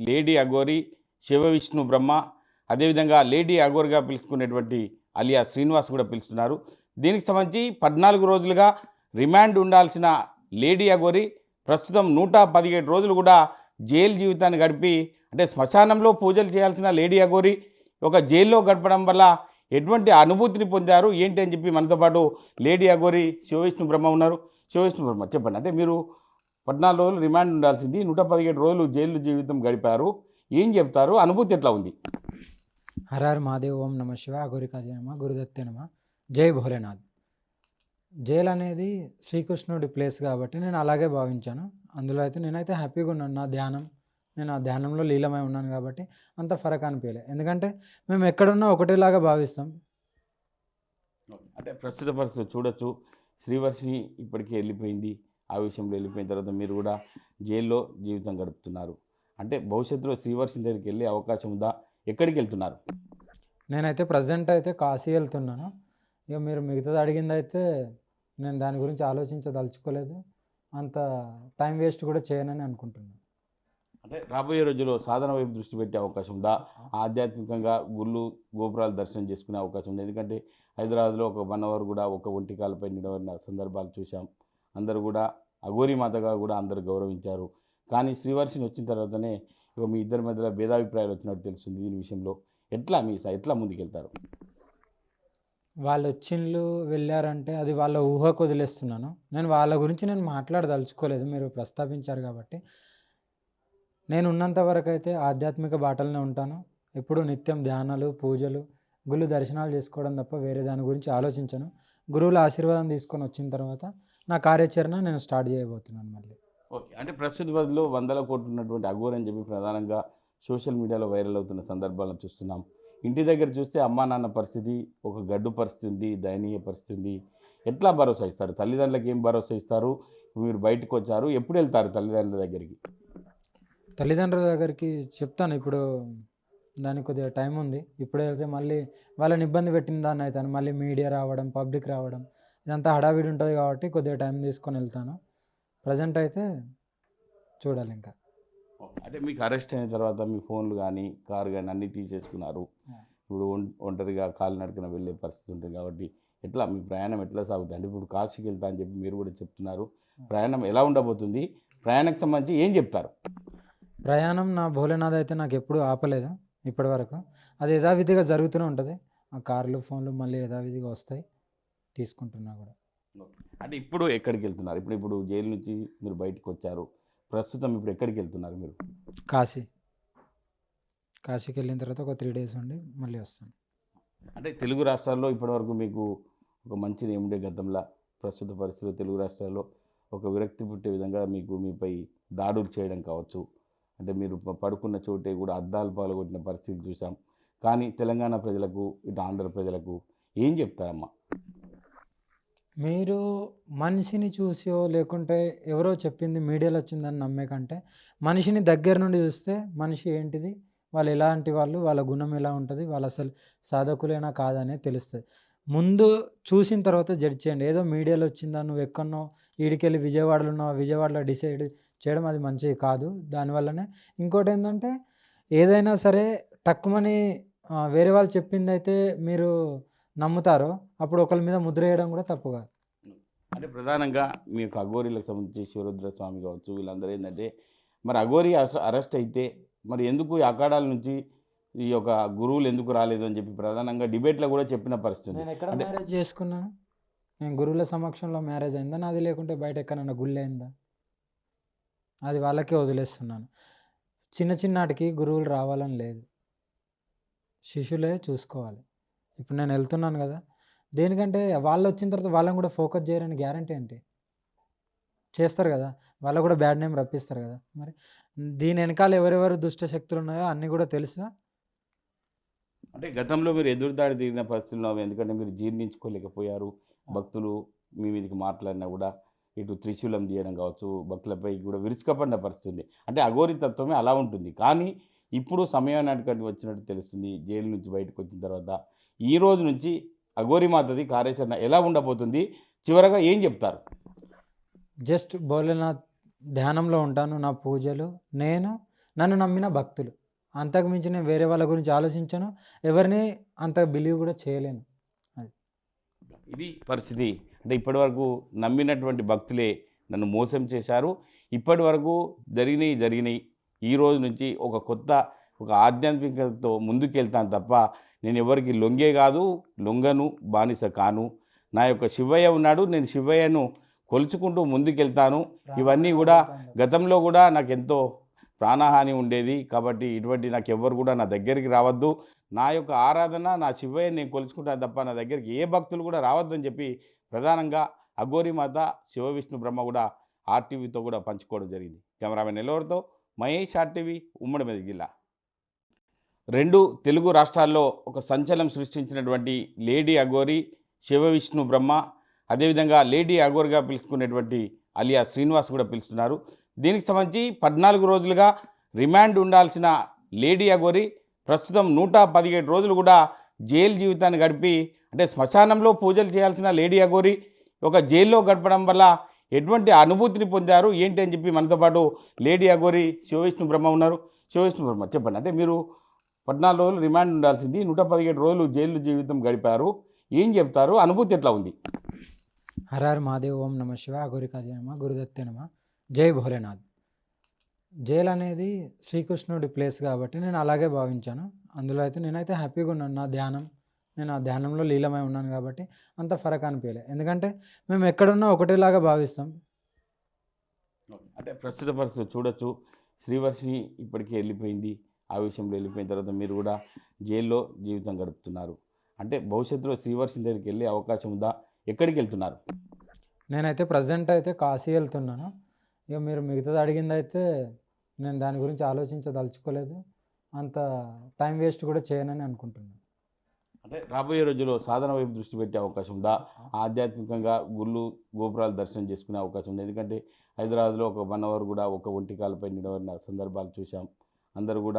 Lady Aghori, Shiva Vishnu బ్రహ్మ, అదేవిధంగా lady అఘోరిగా పిలుచుకునేటువంటి Alia Srinivas కూడా పిలుస్తున్నారు. దీనికి సంబంధించి 14 రోజులుగా రిమాండ్ ఉండాల్సిన లేడీ అఘోరి ప్రస్తుతం 117 రోజులు కూడా జైలు జీవితాన్ని గడిపి, అంటే శ్మశానంలో పూజలు చేయాల్సిన లేడీ అఘోరి ఒక జైల్లో గడపడం వల్ల ఎటువంటి అనుభూతిని పొందారు ఏంటి అని చెప్పి మనతో పాటు లేడీ అఘోరి శివవిష్ణు బ్రహ్మ ఉన్నారు. శివవిష్ణు బ్రహ్మ, చెప్పండి. అంటే మీరు 14 రోజులు రిమాండ్ ఉండాల్సింది 117 రోజులు జైలు జీవితం గడిపారు, ఏం చెప్తారు? అనుభూతి ఎట్లా ఉంది? హర హర మహాదేవ్, ఓం నమ శివ, అఘోరికాయ నమ, గురుదత్తే నమ, జై భోలేనాథ్. జైలు అనేది శ్రీకృష్ణుడి ప్లేస్ కాబట్టి నేను అలాగే భావించాను. అందులో అయితే నేనైతే హ్యాపీగా ఉన్నాను. నేను ఆ ధ్యానంలో లీలమై ఉన్నాను కాబట్టి అంత ఫరక్ అనిపించలే. ఎందుకంటే మేము ఎక్కడున్నా ఒకటేలాగా భావిస్తాం. అంటే ప్రస్తుత పరిస్థితి చూడొచ్చు, శ్రీవర్షిని ఇప్పటికే వెళ్ళిపోయింది, ఆ విషయంలో వెళ్ళిపోయిన తర్వాత మీరు కూడా జైల్లో జీవితం గడుపుతున్నారు. అంటే భవిష్యత్తులో శ్రీవర్షిని దగ్గరికి వెళ్ళే అవకాశం ఉందా? ఎక్కడికి వెళ్తున్నారు? నేనైతే ప్రజెంట్ అయితే కాశీ వెళ్తున్నాను. ఇక మీరు మిగతాది అడిగింది అయితే నేను దాని గురించి ఆలోచించదలుచుకోలేదు. అంత టైం వేస్ట్ కూడా చేయనని అనుకుంటున్నాను. అంటే రాబోయే రోజుల్లో సాధన వైపు దృష్టి పెట్టే అవకాశం ఉందా? ఆధ్యాత్మికంగా గుళ్ళు గోపురాలు దర్శనం చేసుకునే అవకాశం ఉంది? ఎందుకంటే హైదరాబాద్లో ఒక 1 అవర్ కూడా ఒక ఒంటి కాలపై నిలబడిన సందర్భాలు చూసాం. అందరూ కూడా అఘోరి మాతగా కూడా అందరూ గౌరవించారు. కానీ శ్రీవర్షిని వచ్చిన తర్వాతనే ఇక మీ ఇద్దరి మధ్యలో భేదాభిప్రాయాలు వచ్చినట్టు తెలుస్తుంది. దీని విషయంలో ఎట్లా ముందుకెళ్తారు? వాళ్ళు వచ్చిండ్లు వెళ్ళారంటే అది వాళ్ళ ఊహకు వదిలేస్తున్నాను. నేను వాళ్ళ గురించి నేను మాట్లాడదలుచుకోలేదు, మీరు ప్రస్తావించారు కాబట్టి. నేను ఉన్నంత వరకు అయితే ఆధ్యాత్మిక బాటలోనే ఉంటాను. ఎప్పుడు నిత్యం ధ్యానాలు, పూజలు, గుళ్ళు దర్శనాలు చేసుకోవడం తప్ప వేరే దాని గురించి ఆలోచించను. గురువుల ఆశీర్వాదం తీసుకొని వచ్చిన తర్వాత నా కార్యాచరణ నేను స్టార్ట్ చేయబోతున్నాను మళ్ళీ. ఓకే. అంటే ప్రస్తుత బదిలో 100 కోట్లు ఉన్నటువంటి అఘోరి అని చెప్పి ప్రధానంగా సోషల్ మీడియాలో వైరల్ అవుతున్న సందర్భాలను చూస్తున్నాం. ఇంటి దగ్గర చూస్తే అమ్మా నాన్న పరిస్థితి ఒక గడ్డు పరిస్థితి ఉంది, దయనీయ పరిస్థితి ఉంది. ఎట్లా భరోసా ఇస్తారు? తల్లిదండ్రులకు ఏం భరోసా ఇస్తారు? మీరు బయటకు వచ్చారు, ఎప్పుడు వెళ్తారు తల్లిదండ్రుల దగ్గరికి? తల్లిదండ్రుల దగ్గరికి చెప్తాను. ఇప్పుడు దానికి కొద్దిగా టైం ఉంది. ఇప్పుడే వెళ్తే మళ్ళీ వాళ్ళని ఇబ్బంది పెట్టిన దాన్ని అవుతాను. మళ్ళీ మీడియా రావడం, పబ్లిక్ రావడం, ఇదంతా హడావిడి ఉంటుంది కాబట్టి కొద్దిగా టైం తీసుకొని వెళ్తాను. ప్రజెంట్ అయితే చూడాలి ఇంకా. అంటే మీకు అరెస్ట్ అయిన తర్వాత మీ ఫోన్లు కానీ కారు కానీ అన్నీ తీసేసుకున్నారు. ఇప్పుడు ఒంటరిగా కాలినడకన వెళ్ళే పరిస్థితి ఉంటుంది కాబట్టి ఎట్లా మీ ప్రయాణం ఎట్లా సాగుతుంది? అంటే ఇప్పుడు కాశీకి వెళ్తా అని చెప్పి మీరు కూడా చెప్తున్నారు. ప్రయాణం ఎలా ఉండబోతుంది? ప్రయాణానికి సంబంధించి ఏం చెప్తారు? ప్రయాణం నా భోలేనాథ్ అయితే నాకు ఎప్పుడు ఆపలేదు ఇప్పటి వరకు. అది యథావిధిగా జరుగుతూనే ఉంటుంది. ఆ కార్లు, ఫోన్లు మళ్ళీ యథావిధిగా వస్తాయి, తీసుకుంటున్నా కూడా. అంటే ఇప్పుడు ఎక్కడికి వెళ్తున్నారు? ఇప్పుడు జైలు నుంచి మీరు బయటకు వచ్చారు, ప్రస్తుతం ఇప్పుడు ఎక్కడికి వెళ్తున్నారు మీరు? కాశీకి వెళ్ళిన తర్వాత ఒక 3 days ఉండి మళ్ళీ వస్తాను. అంటే తెలుగు రాష్ట్రాల్లో ఇప్పటివరకు మీకు ఒక మంచి నేముండే గతంలో, ప్రస్తుత పరిస్థితుల్లో తెలుగు రాష్ట్రాల్లో ఒక విరక్తి పుట్టే విధంగా మీపై దాడులు చేయడం కావచ్చు, అంటే మీరు పడుకున్న చోటే కూడా అద్దాలు పాల్గొట్టిన పరిస్థితి చూసాం. కానీ తెలంగాణ ప్రజలకు, ఇటు ఆంధ్ర ప్రజలకు ఏం చెప్తారమ్మా? మీరు మనిషిని చూసో లేకుంటే ఎవరో చెప్పింది మీడియాలో వచ్చిందని నమ్మే కంటే మనిషిని దగ్గర నుండి చూస్తే మనిషి ఏంటిది, వాళ్ళు ఎలాంటి వాళ్ళు, వాళ్ళ గుణం ఎలా ఉంటుంది, వాళ్ళు అసలు సాధకులేనా కాదనే తెలుస్తుంది. ముందు చూసిన తర్వాత జడ్జ్ చేయండి. ఏదో మీడియాలో వచ్చిందా, నువ్వు ఎక్కడో ఈడికెళ్ళి విజయవాడలో ఉన్నావు, విజయవాడలో డిసైడ్ చేయడం అది మంచిది కాదు. దానివల్లనే ఇంకోటి ఏంటంటే ఏదైనా సరే తక్కువని వేరే వాళ్ళు చెప్పింది అయితే మీరు నమ్ముతారో అప్పుడు ఒకరి మీద ముద్ర వేయడం కూడా తప్పుగా. అంటే ప్రధానంగా మీ యొక్క అఘోరీలకు సంబంధించి శివరుద్ర స్వామి కావచ్చు, వీళ్ళందరూ ఏంటంటే మరి అఘోరి అరెస్ట్ అయితే మరి ఎందుకు ఈ అఖాడాల నుంచి ఈ యొక్క గురువులు ఎందుకు రాలేదు అని చెప్పి ప్రధానంగా డిబేట్లో కూడా చెప్పిన పరిస్థితి. నేను ఎక్కడ మ్యారేజ్ చేసుకున్నాను? నేను గురువుల సమక్షంలో మ్యారేజ్ అయిందా నాది, లేకుంటే బయట ఎక్కడన్నా గుళ్ళు అయిందా? అది వాళ్ళకే వదిలేస్తున్నాను. చిన్నటికి గురువులు రావాలని లేదు, శిష్యులే చూసుకోవాలి. ఇప్పుడు నేను వెళ్తున్నాను కదా, దేనికంటే వాళ్ళు వచ్చిన తర్వాత వాళ్ళని కూడా ఫోకస్ చేయరని గ్యారంటీ ఏంటి? చేస్తారు కదా, వాళ్ళు కూడా బ్యాడ్ నేమ్ రప్పిస్తారు కదా. మరి దీని వెనకాల ఎవరెవరు దుష్ట శక్తులు ఉన్నాయో అన్నీ కూడా తెలుసు. అంటే గతంలో మీరు ఎదురుదాడి దిగిన పరిస్థితుల్లో, ఎందుకంటే మీరు జీర్ణించుకోలేకపోయారు, భక్తులు మీ మీదకి మాట్లాడినా కూడా ఇటు త్రిశూలం తీయడం కావచ్చు, భక్తులపై కూడా విరుచుకపడిన పరిస్థితి ఉంది. అంటే అఘోరి తత్వమే అలా ఉంటుంది. కానీ ఇప్పుడు సమయానికి వచ్చినట్టు తెలుస్తుంది. జైలు నుంచి బయటకు వచ్చిన తర్వాత ఈ రోజు నుంచి అఘోరి మాతది కార్యాచరణ ఎలా ఉండబోతుంది? చివరగా ఏం చెప్తారు? జస్ట్ భోలేనాథ్ ధ్యానంలో ఉంటాను, నా పూజలు, నేను నన్ను నమ్మిన భక్తులు. అంతకు మించి నేను వేరే వాళ్ళ గురించి ఆలోచించను. ఎవరిని అంత బిలీవ్ కూడా చేయలేను. అది. ఇది పరిస్థితి. అంటే ఇప్పటివరకు నమ్మినటువంటి భక్తులే నన్ను మోసం చేశారు. ఇప్పటివరకు జరిగినాయి. ఈ రోజు నుంచి ఒక ఆధ్యాత్మికతతో ముందుకెళ్తాను తప్ప నేను ఎవరికి లొంగే కాదు, లొంగను, బానిస కాను. నా యొక్క శివయ్య ఉన్నాడు, నేను శివయ్యను కొలుచుకుంటూ ముందుకెళ్తాను. ఇవన్నీ కూడా గతంలో కూడా నాకు ఎంతో ప్రాణహాని ఉండేది. కాబట్టి ఇటువంటి నాకు ఎవ్వరు కూడా నా దగ్గరికి రావద్దు. నా యొక్క ఆరాధన నా శివయ్యని నేను కొలుచుకుంటాను తప్ప నా దగ్గరికి ఏ భక్తులు కూడా రావద్దని చెప్పి ప్రధానంగా అఘోరి మాత, శివ విష్ణు బ్రహ్మ కూడా ఆర్టీవీతో కూడా పంచుకోవడం జరిగింది. కెమెరామెన్ నెల్లూరుతో మహేష్, ఆర్టీవీ, ఉమ్మడి మెదక్ జిల్లా. 2 తెలుగు రాష్ట్రాల్లో ఒక సంచలనం సృష్టించినటువంటి లేడీ అఘోరి, శివ విష్ణు బ్రహ్మ, అదేవిధంగా లేడీ అఘోరిగా పిలుచుకునేటువంటి అలియా శ్రీనివాస్ కూడా పిలుస్తున్నారు. దీనికి సంబంధించి 14 రోజులుగా రిమాండ్ ఉండాల్సిన లేడీ అఘోరి ప్రస్తుతం 117 రోజులు కూడా జైలు జీవితాన్ని గడిపి, అంటే శ్మశానంలో పూజలు చేయాల్సిన లేడీ అఘోరి ఒక జైల్లో గడపడం వల్ల ఎటువంటి అనుభూతిని పొందారు ఏంటి అని చెప్పి మనతో పాటు లేడీ అఘోరి శివ విష్ణు బ్రహ్మ ఉన్నారు. శివ విష్ణు బ్రహ్మ, చెప్పండి. అంటే మీరు 14 రోజులు రిమాండ్ ఉండాల్సింది, 117 రోజులు జైలు జీవితం గడిపారు. ఏం చెప్తారు? అనుభూతి ఎట్లా ఉంది? హర హర మహాదేవ్, ఓం నమ శివ, అఘోరికాయ నమ, గురుదత్తే నమ, జై భోలేనాథ్. జైలు అనేది శ్రీకృష్ణుడి ప్లేస్ కాబట్టి నేను అలాగే భావించాను. అందులో అయితే నేనైతే హ్యాపీగా ఉన్నాను. నేను ఆ ధ్యానంలో లీలమై ఉన్నాను కాబట్టి అంత ఫరక్ అనిపించలే. ఎందుకంటే మేము ఎక్కడున్నా ఒకటేలాగా భావిస్తాం. అంటే ప్రస్తుత పరిస్థితి చూడొచ్చు, శ్రీవర్షిని ఇప్పటికీ వెళ్ళిపోయింది. ఆ విషయంలో వెళ్ళిపోయిన తర్వాత మీరు కూడా జైల్లో జీవితం గడుపుతున్నారు. అంటే భవిష్యత్తులో శ్రీవర్షిని దగ్గరికి వెళ్ళే అవకాశం ఉందా? ఎక్కడికి వెళ్తున్నారు? నేనైతే ప్రజెంట్ అయితే కాశీ వెళ్తున్నాను. ఇక మీరు మిగతాది అడిగింది అయితే నేను దాని గురించి ఆలోచించదలుచుకోలేదు. అంత టైం వేస్ట్ కూడా చేయనని అనుకుంటున్నాను. అంటే రాబోయే రోజుల్లో సాధన వైపు దృష్టి పెట్టే అవకాశం ఉందా? ఆధ్యాత్మికంగా గుళ్ళు, గోపురాలు దర్శనం చేసుకునే అవకాశం ఉంది. ఎందుకంటే హైదరాబాద్లో ఒక 1 అవర్ కూడా ఒక ఒంటి కాలపై నిలబడిన సందర్భాలు చూసాం. అందరూ కూడా